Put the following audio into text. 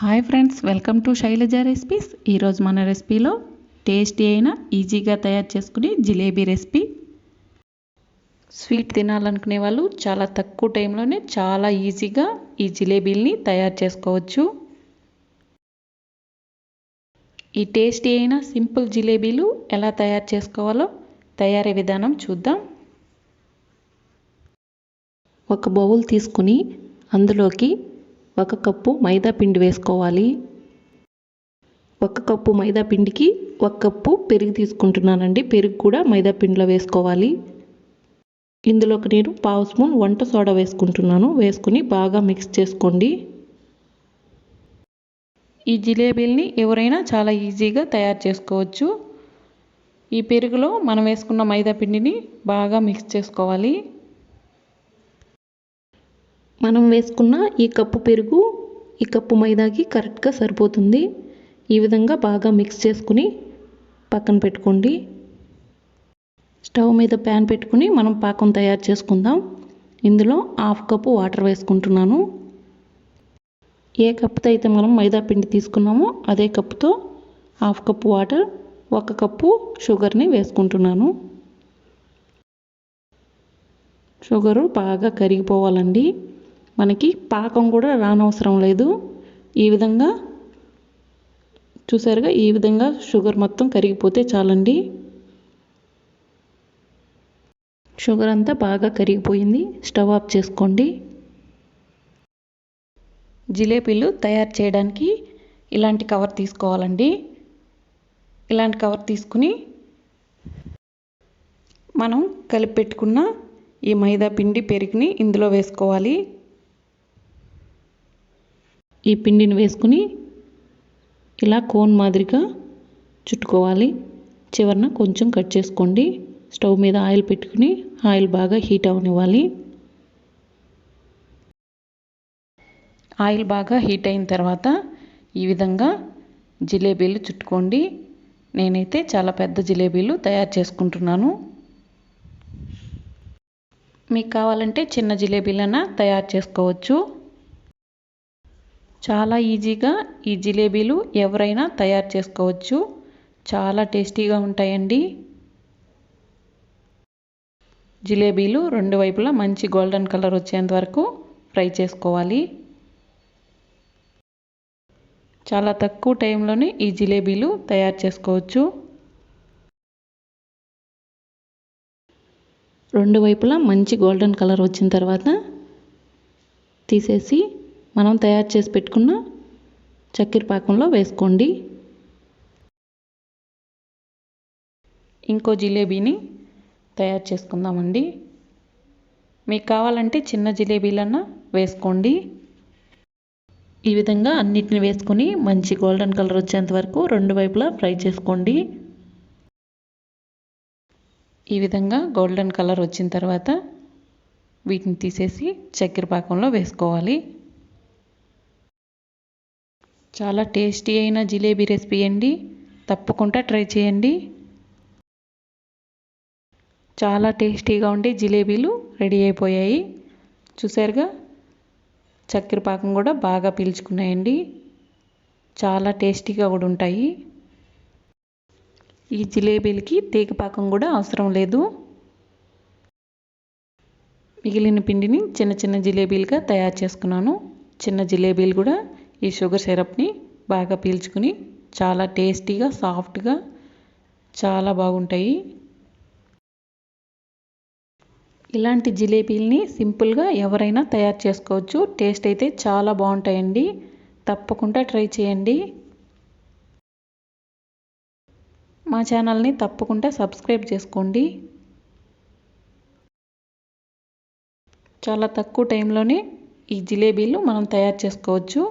Hi friends, welcome to Shailaja recipes. ఈరోజు మన రెసిపీలో tasty అయిన ఈజీగా తయారు చేసుకునే జిలేబీ రెసిపీ. స్వీట్ తినాలనుకునే వాళ్ళు చాలా తక్కువ టైంలోనే చాలా ఈజీగా ఈ జిలేబీల్ని తయారు చేసుకోవచ్చు. ఈ టేస్టీ అయిన సింపుల్ జిలేబీలు ఎలా తయారు చేసుకోవాలో తయారీ విధానం చూద్దాం. ఒక బౌల్ తీసుకుని అందులోకి 1 కప్పు మైదా పిండి వేసుకోవాలి. 1 కప్పు మైదా పిండికి 1 కప్పు పెరుగు తీసుకుంటున్నానండి. పెరుగు కూడా మైదా పిండిలో వేసుకోవాలి. ఇందులోకి నేను 1/2 స్పూన్ వంట సోడా వేసుకుంటున్నాను. వేసుకుని బాగా మిక్స్ చేసుకోండి. ఈ జిలేబీల్ని ఎవరైనా చాలా ఈజీగా తయారు చేసుకోవచ్చు. ఈ పెరుగులో మనం వేసుకున్న మైదా పిండిని బాగా మిక్స్ చేసుకోవాలి. మనం వేసుకున్న ఈ కప్పు పెరుగు ఈ కప్పు మైదాకి కరెక్ట్గా సరిపోతుంది. ఈ విధంగా బాగా మిక్స్ చేసుకుని పక్కన పెట్టుకోండి. స్టవ్ మీద ప్యాన్ పెట్టుకుని మనం పాకం తయారు చేసుకుందాం. ఇందులో 1/2 కప్పు వాటర్ వేసుకుంటున్నాను. ఏ కప్పుతో అయితే మనం మైదా పిండి తీసుకున్నామో అదే కప్పుతో 1/2 కప్పు వాటర్, 1 కప్పు షుగర్ని వేసుకుంటున్నాను. షుగరు బాగా కరిగిపోవాలండి. మనకి పాకం కూడా రానవసరం లేదు. ఈ విధంగా చూసారుగా, ఈ విధంగా షుగర్ మొత్తం కరిగిపోతే చాలండి. షుగర్ అంతా బాగా కరిగిపోయింది. స్టవ్ ఆఫ్ చేసుకోండి. జిలేబీలు తయారు చేయడానికి ఇలాంటి కవర్ తీసుకోవాలండి. ఇలాంటి కవర్ తీసుకుని మనం కలిపి పెట్టుకున్న ఈ మైదా పిండి పెరుగుని ఇందులో వేసుకోవాలి. ఈ పిండిని వేసుకుని ఇలా కోన్ మాదిరిగా చుట్టుకోవాలి. చివరన కొంచెం కట్ చేసుకోండి. స్టవ్ మీద ఆయిల్ పెట్టుకుని ఆయిల్ బాగా హీట్ అవనివ్వాలి. ఆయిల్ బాగా హీట్ అయిన తర్వాత ఈ విధంగా జిలేబీలు చుట్టుకోండి. నేనైతే చాలా పెద్ద జిలేబీలు తయారు చేసుకుంటున్నాను. మీకు కావాలంటే చిన్న జిలేబీలైనా తయారు చేసుకోవచ్చు. చాలా ఈజీగా ఈ జిలేబీలు ఎవరైనా తయారు చేసుకోవచ్చు. చాలా టేస్టీగా ఉంటాయండి. జిలేబీలు 2 వైపులా మంచి గోల్డెన్ కలర్ వచ్చేంత వరకు ఫ్రై చేసుకోవాలి. చాలా తక్కువ టైంలోనే ఈ జిలేబీలు తయారు చేసుకోవచ్చు. 2 వైపులా మంచి గోల్డెన్ కలర్ వచ్చిన తర్వాత తీసేసి మనం తయారు చేసి పెట్టుకున్న చక్కెర పాకంలో వేసుకోండి. ఇంకో జిలేబీని తయారు చేసుకుందామండి. మీకు కావాలంటే చిన్న జిలేబీలన్నా వేసుకోండి. ఈ విధంగా అన్నిటిని వేసుకొని మంచి గోల్డెన్ కలర్ వచ్చేంత వరకు 2 వైపులా ఫ్రై చేసుకోండి. ఈ విధంగా గోల్డెన్ కలర్ వచ్చిన తర్వాత వీటిని తీసేసి చక్కెర పాకంలో వేసుకోవాలి. చాలా టేస్టీ అయిన జిలేబీ రెసిపీ అండి. తప్పకుండా ట్రై చేయండి. చాలా టేస్టీగా ఉండే జిలేబీలు రెడీ అయిపోయాయి. చూసారుగా, చక్కెర పాకం కూడా బాగా పీల్చుకున్నాయండి. చాలా టేస్టీగా కూడా ఉంటాయి. ఈ జిలేబీలకి తీగ పాకం కూడా అవసరం లేదు. మిగిలిన పిండిని చిన్న చిన్న జిలేబీలుగా తయారు చేసుకున్నాను. చిన్న జిలేబీలు కూడా ఈ షుగర్ సిరప్ని బాగా పీల్చుకుని చాలా టేస్టీగా, సాఫ్ట్గా చాలా బాగుంటాయి. ఇలాంటి జిలేబీల్ని సింపుల్గా ఎవరైనా తయారు చేసుకోవచ్చు. టేస్ట్ అయితే చాలా బాగుంటాయండి. తప్పకుండా ట్రై చేయండి. మా ఛానల్ని తప్పకుండా సబ్స్క్రైబ్ చేసుకోండి. చాలా తక్కువ టైంలోనే ఈ జిలేబీలు మనం తయారు చేసుకోవచ్చు.